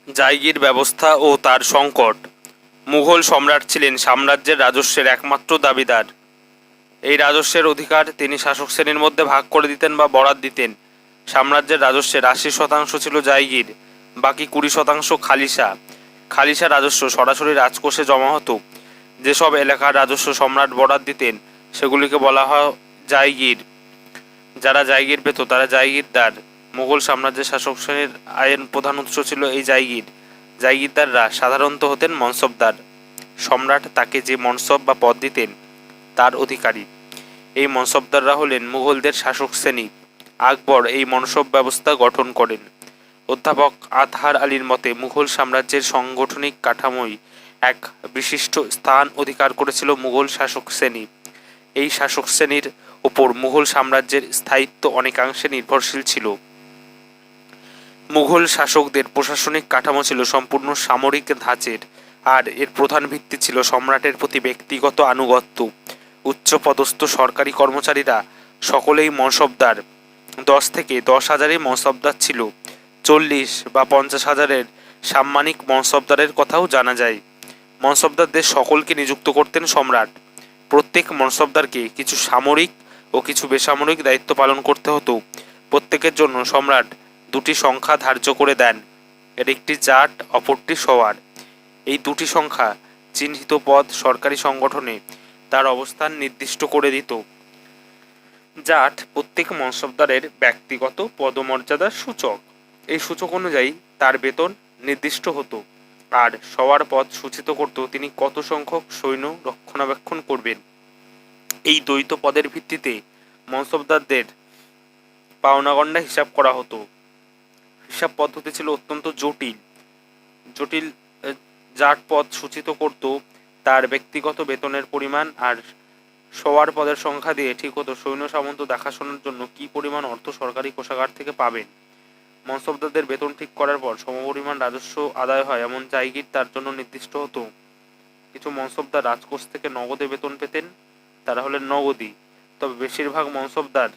জায়গির ব্যবস্থা ও তার সংকট। মুঘল সম্রাট ছিলেন সাম্রাজ্যের রাজস্বের একমাত্র দাবিদার। এই রাজস্বের অধিকার তিনি শাসক শ্রেণীর মধ্যে ভাগ করে দিতেন বা বরাদ দিতেন। সাম্রাজ্যের রাজস্বের 80% ছিল জায়গির, বাকি 20% খালিসা। খালিসা রাজস্ব সরাসরি রাজকোষে জমা হতো। যেসব এলাকার রাজস্ব সম্রাট বরাদ দিতেন সেগুলিকে বলা হয় জায়গির। যারা জায়গির পেত তারা জায়গিরদার। মুঘল সাম্রাজ্যের শাসক শ্রেণীর আয়ের প্রধান উৎস ছিল এই জায়গির। জায়গিরদাররা সাধারণত হতেন মনসবদার। সম্রাট তাকে যে মনসব বা পদ দিতেন তার অধিকারী। এই মনসবদাররা হলেন মুঘলদের শাসক শ্রেণী। আকবর এই মনসব ব্যবস্থা গঠন করেন। অধ্যাপক আতহার আলীর মতে মুঘল সাম্রাজ্যের সাংগঠনিক কাঠামোয় এক বিশিষ্ট স্থান অধিকার করেছিল মুঘল শাসক শ্রেণী। এই শাসক শ্রেণীর ওপর মুঘল সাম্রাজ্যের স্থায়িত্ব অনেকাংশে নির্ভরশীল ছিল। মুঘল শাসকদের প্রশাসনিক কাঠামো ছিল সম্পূর্ণ সামরিক ধাঁচের, আর এর প্রধান ভিত্তি ছিল সম্রাটের প্রতি ব্যক্তিগত আনুগত্য। উচ্চপদস্থ সরকারি কর্মচারীরা সকলেই মনসবদার। 10 থেকে 10,000 মনসবদার ছিল। 40 বা 50,000 সাম্মানিক মনসবদারের কথাও জানা যায়। মনসবদারদের সকলকে নিযুক্ত করতেন সম্রাট। প্রত্যেক মনসবদারকে কিছু সামরিক ও কিছু বেসামরিক দায়িত্ব পালন করতে হতো। প্রত্যেকের জন্য সম্রাট 2টি সংখ্যা ধার্য করে দেন, এর একটি জাট, অপরটি সওয়ার। এই 2টি সংখ্যা চিহ্নিত পদ সরকারি সংগঠনে তার অবস্থান নির্দিষ্ট করে দিত। জাট প্রত্যেক মনসবদারের ব্যক্তিগত পদমর্যাদার সূচক। এই সূচক অনুযায়ী তার বেতন নির্দিষ্ট হতো। আর সওয়ার পদ সূচিত করত তিনি কত সংখ্যক সৈন্য রক্ষণাবেক্ষণ করবেন। এই দ্বৈত পদের ভিত্তিতে মনসবদারদের পাওনাগণ্ডা হিসাব করা হতো। হিসাব পদ্ধতি ছিল অত্যন্ত জটিল। জাট পদ সূচিত করত তার ব্যক্তিগত বেতনের পরিমাণ, আর সওয়ার পদের সংখ্যা দিয়ে ঠিক হতো সৈন্য সামন্ত দেখাশোনার জন্য কি পরিমাণ অর্থ সরকারি কোষাগার থেকে পাবেন। মনসবদারদের বেতন ঠিক করার পর সমপরিমাণ রাজস্ব আদায় হয় এমন জায়গির তার জন্য নির্দিষ্ট হতো। কিছু মনসবদার রাজকোষ থেকে নগদে বেতন পেতেন, তারা হলেন নগদী। তবে বেশিরভাগ মনসবদার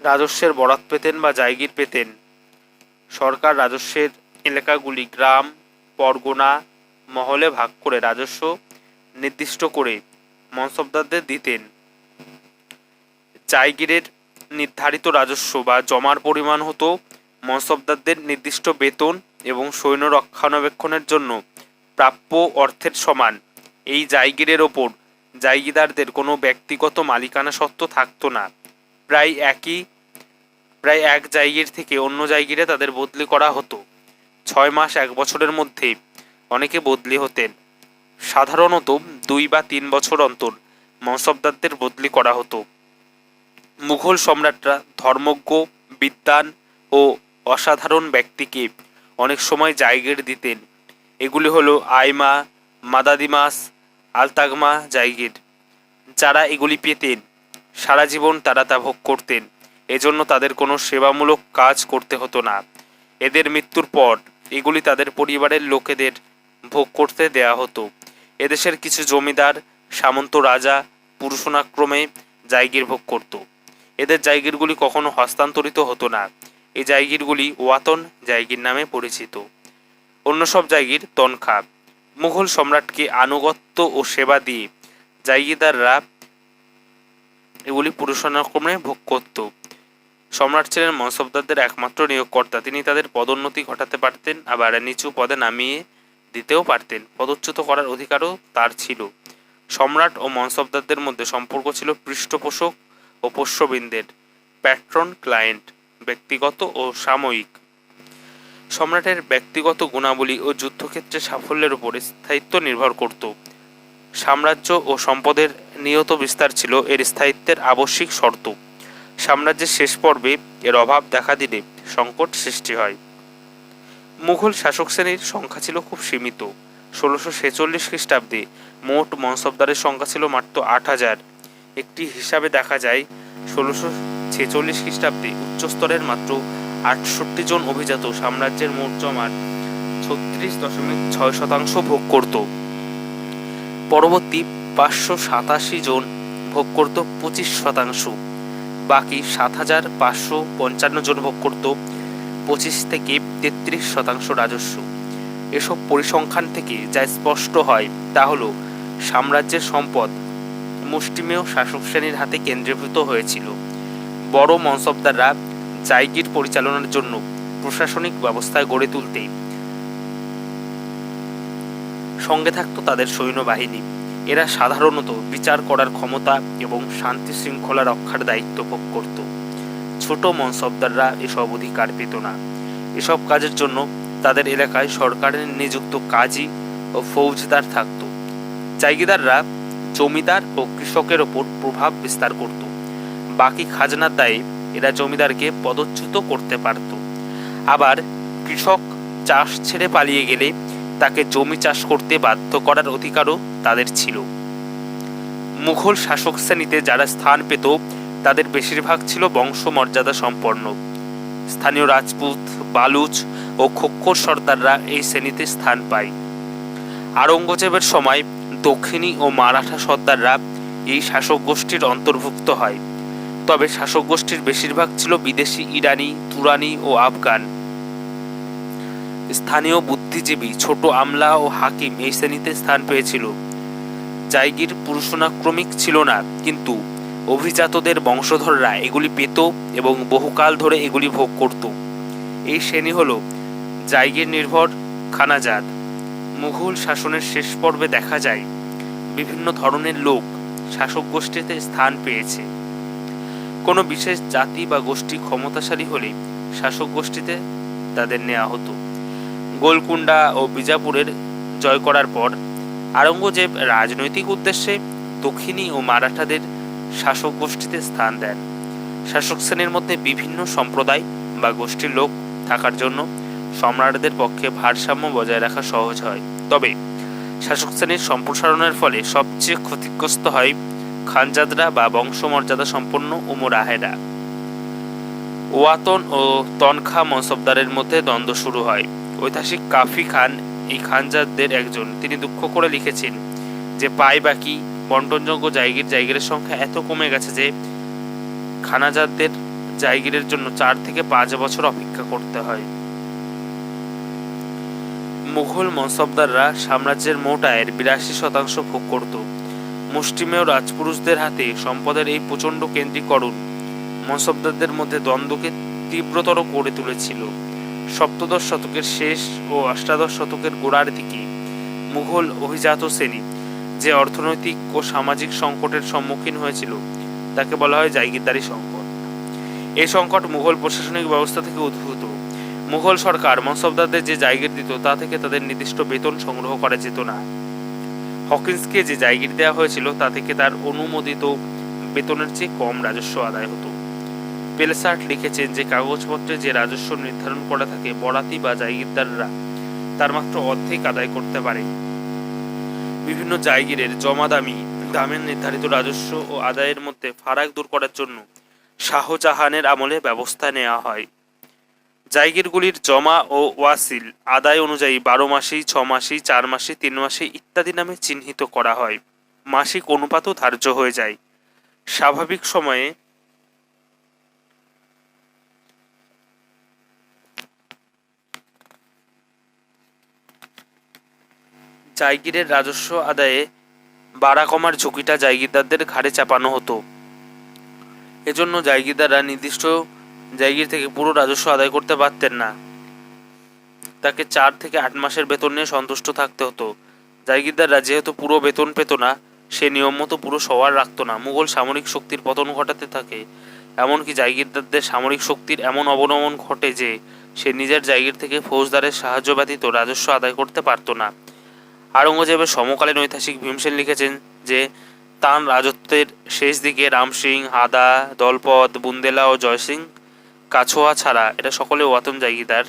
রাজস্বের বরাত পেতেন বা জায়গির পেতেন। সরকার রাজস্বের এলাকাগুলি গ্রাম, পরগনা, মহলে ভাগ করে রাজস্ব নির্দিষ্ট করে মনসবদারদের দিতেন। জায়গিরের নির্ধারিত রাজস্ব বা জমার পরিমাণ হতো মনসবদারদের নির্দিষ্ট বেতন এবং সৈন্য রক্ষণাবেক্ষণের জন্য প্রাপ্য অর্থের সমান। এই জায়গিরের ওপর জায়গিদারদের কোনো ব্যক্তিগত মালিকানা সত্ত্ব থাকতো না। প্রায় এক জায়গির থেকে অন্য জায়গিরে তাদের বদলি করা হতো। 6 মাস 1 বছরের মধ্যে অনেকে বদলি হতেন। সাধারণত 2 বা 3 বছর অন্তর মনসবদারদের বদলি করা হতো। মুঘল সম্রাটরা ধর্মজ্ঞ, বিদ্বান ও অসাধারণ ব্যক্তিকে অনেক সময় জায়গির দিতেন। এগুলি হলো আইমা, মাদাদিমাস, আলতাগমা জায়গির। যারা এগুলি পেতেন সারা জীবন তারা তা ভোগ করতেন। এজন্য তাদের কোনো সেবামূলক কাজ করতে হতো না। এদের মৃত্যুর পর এগুলি তাদের পরিবারের লোকেদের ভোগ করতে দেয়া হতো। এদেশের কিছু জমিদার, সামন্ত রাজা পুরুষানুক্রমে জায়গির ভোগ করত। এদের জায়গিরগুলি কখনো হস্তান্তরিত হতো না। এই জায়গিরগুলি ওয়াতন জায়গির নামে পরিচিত। অন্য সব জায়গির তনখা। মুঘল সম্রাটকে আনুগত্য ও সেবা দিয়ে জায়গিরদাররা এগুলি পুরুষানুক্রমে ভোগ করত। সম্রাট ছিলেন মনসবদারদের একমাত্র নিয়োগকর্তা। তিনি তাদের পদোন্নতি ঘটাতে পারতেন, আবার নিচু পদে নামিয়ে দিতেও পারতেন। পদচ্যুত করার অধিকারও তার ছিল। সম্রাট ও মনসবদারদের মধ্যে সম্পর্ক ছিল পৃষ্ঠপোষক ও পোষ্যবৃন্দের, প্যাট্রন ক্লায়েন্ট, ব্যক্তিগত ও সাময়িক। সম্রাটের ব্যক্তিগত গুণাবলী ও যুদ্ধক্ষেত্রে সাফল্যের উপর স্থায়িত্ব নির্ভর করত। সাম্রাজ্য ও সম্পদের নিয়ত বিস্তার ছিল এর স্থায়িত্বের আবশ্যিক শর্ত। সাম্রাজ্যের শেষ পর্বে এর অভাব দেখা দিলে সংকট সৃষ্টি হয়। মুঘল শাসক শ্রেণীর সংখ্যা ছিল খুব সীমিত। 1646 খ্রিস্টাব্দে মোট মনসবদারের সংখ্যা ছিল মাত্র 8,000। একটি হিসাবে দেখা যায় 1646 খ্রিস্টাব্দে উচ্চস্তরের মাত্র 68 জন অভিজাত সাম্রাজ্যের মোট জমার 36.6% ভোগ করত। পরবর্তী 587 জন ভোগ করত 25%। বাকি ৭,৫৫৫ জন ভোগ করত ২৫ থেকে ৩৩% রাজস্ব। এসব পরিসংখ্যান থেকে যা স্পষ্ট হয় তা হল সাম্রাজ্যের সম্পদ মুষ্টিমেয় শাসক শ্রেণীর হাতে কেন্দ্রীভূত হয়েছিল। বড় মনসবদাররা জায়গির পরিচালনার জন্য প্রশাসনিক ব্যবস্থায় গড়ে তুলতে সঙ্গে থাকত তাদের সৈন্যবাহিনী। এরা সাধারণত বিচার করার ক্ষমতা এবং শান্তি শৃঙ্খলা রক্ষার দায়িত্ব ভোগ করত। ছোট মনসবদাররা এসব অধিকার পেত না। এসব কাজের জন্য তাদের এলাকায় সরকারের নিযুক্ত কাজী ও ফৌজদার থাকত। জায়গিদাররা জমিদার ও কৃষকের ওপর প্রভাব বিস্তার করত। বাকি খাজনার দায়ে এরা জমিদারকে পদচ্যুত করতে পারত। আবার কৃষক চাষ ছেড়ে পালিয়ে গেলে তাকে জমি চাষ করতে বাধ্য করার অধিকারও তাদের ছিল। মুঘল শাসক শ্রেণীতে যারা স্থান পেত তাদের বেশিরভাগ ছিল বংশমর্যাদা সম্পন্ন। স্থানীয় রাজপুত, বালুচ ও খোক্কর সর্দাররা এই শ্রেণীতে স্থান পায়। আওরঙ্গজেবের সময় দক্ষিণী ও মারাঠা সর্দাররা এই শাসক গোষ্ঠীর অন্তর্ভুক্ত হয়। তবে শাসক গোষ্ঠীর বেশিরভাগ ছিল বিদেশি, ইরানি, তুরানি ও আফগান। স্থানীয় বুদ্ধিজীবী, ছোট আমলা ও হাকিম এই শ্রেণীতে স্থান পেয়েছিল। জায়গির পুরুষানুক্রমিক ছিল না, কিন্তু অভিজাতদের বংশধররা এগুলি পেত এবং বহুকাল ধরে এগুলি ভোগ করত। এই শ্রেণী হল জায়গির নির্ভর খানাজাত। মুঘল শাসনের শেষ পর্বে দেখা যায় বিভিন্ন ধরনের লোক শাসক গোষ্ঠীতে স্থান পেয়েছে। কোনো বিশেষ জাতি বা গোষ্ঠী ক্ষমতাশালী হলে শাসক গোষ্ঠীতে তাদের নেওয়া হতো। গোলকুন্ডা ও বিজাপুরের জয় করার পর আওরঙ্গজেব রাজনৈতিক উদ্দেশ্যে দক্ষিণী ও মারাঠাদের শাসক গোষ্ঠীতে স্থান দেন। শাসক শ্রেণীর মধ্যে বিভিন্ন সম্প্রদায় বা গোষ্ঠীর লোক থাকার জন্য সম্রাটদের পক্ষে ভারসাম্য বজায় রাখা সহজ হয়। তবে শাসক শ্রেণীর সম্প্রসারণের ফলে সবচেয়ে ক্ষতিগ্রস্ত হয় খানজাদরা বা বংশমর্যাদা সম্পন্ন উমরাহেরা। ওয়াতন ও তনখা মনসবদারের মধ্যে দ্বন্দ্ব শুরু হয়। ঐতিহাসিক কাফি খান এই খানজাদদের একজন। তিনি দুঃখ করে লিখেছেন যে পাই বাকি বন্টনযোগ্য জায়গিরের সংখ্যা এত কমে গেছে যে খানাজাদদের জায়গিরের জন্য 4 থেকে 5 বছর অপেক্ষা করতে হয়। মুঘল মনসবদাররা সাম্রাজ্যের মোট আয়ের 82% ভোগ করত। মুষ্টিমেয় রাজপুরুষদের হাতে সম্পদের এই প্রচণ্ড কেন্দ্রীকরণ মনসবদারদের মধ্যে দ্বন্দ্বকে তীব্রতর করে তুলেছিল। সপ্তদশ শতকের শেষ ও অষ্টাদশ শতকের গোড়ার দিকে মুঘল অভিজাত শ্রেণী যে অর্থনৈতিক ও সামাজিক সংকটের সম্মুখীন হয়েছিল তাকে বলা হয় জায়গিরদারি সংকট। এই সংকট মুঘল প্রশাসনিক ব্যবস্থা থেকে উদ্ভূত। মুঘল সরকার মনসবদারদের যে জায়গির দিত তা থেকে তাদের নির্দিষ্ট বেতন সংগ্রহ করা যেত না। হকিন্সকে যে জায়গির দেওয়া হয়েছিল তা থেকে তার অনুমোদিত বেতনের চেয়ে কম রাজস্ব আদায় হতো। পেলসার্ট লিখেছেন যে কাগজপত্রে যে রাজস্ব নির্ধারণ করা থাকে বরাতি বা জায়গিরদাররা তার মাত্র অর্ধেক আদায় করতে পারে। বিভিন্ন জায়গিরের দামের নির্ধারিত রাজস্ব ও আদায়ের মধ্যে ফারাক দূর করার জন্য শাহজাহানের আমলে ব্যবস্থা নেওয়া হয়। জায়গিরগুলির জমা ও ওয়াসিল আদায় অনুযায়ী 12 মাসি, 6 মাসি, 4 মাসি, 3 মাসি ইত্যাদি নামে চিহ্নিত করা হয়। মাসিক অনুপাতও ধার্য হয়ে যায়। স্বাভাবিক সময়ে জায়গিরের রাজস্ব আদায়ে বাড়া কমার ঝুঁকিটা জায়গিরদারদের ঘাড়ে চাপানো হতো। এজন্য জায়গিরদাররা নির্দিষ্ট জায়গির থেকে পুরো রাজস্ব আদায় করতে পারতেন না। তাকে 4 থেকে 8 মাসের বেতন নিয়ে সন্তুষ্ট থাকতে হতো। জায়গিরদাররা যেহেতু পুরো বেতন পেত না, সে নিয়ম মতো পুরো সওয়ার রাখত না। মুঘল সামরিক শক্তির পতন ঘটাতে থাকে। এমনকি জায়গিরদারদের সামরিক শক্তির এমন অবনমন ঘটে যে সে নিজের জায়গির থেকে ফৌজদারের সাহায্য ব্যতীত রাজস্ব আদায় করতে পারত না। আওরঙ্গজেবের সমকালীন ঐতিহাসিক ভীমসেন লিখেছেন যে তাঁর রাজত্বের শেষ দিকে রাম সিং, হাদা, দলপত, বুন্দেলা ও জয়সিং কাছোয়া ছাড়া এরা সকলে ওয়াতন জায়গিরদার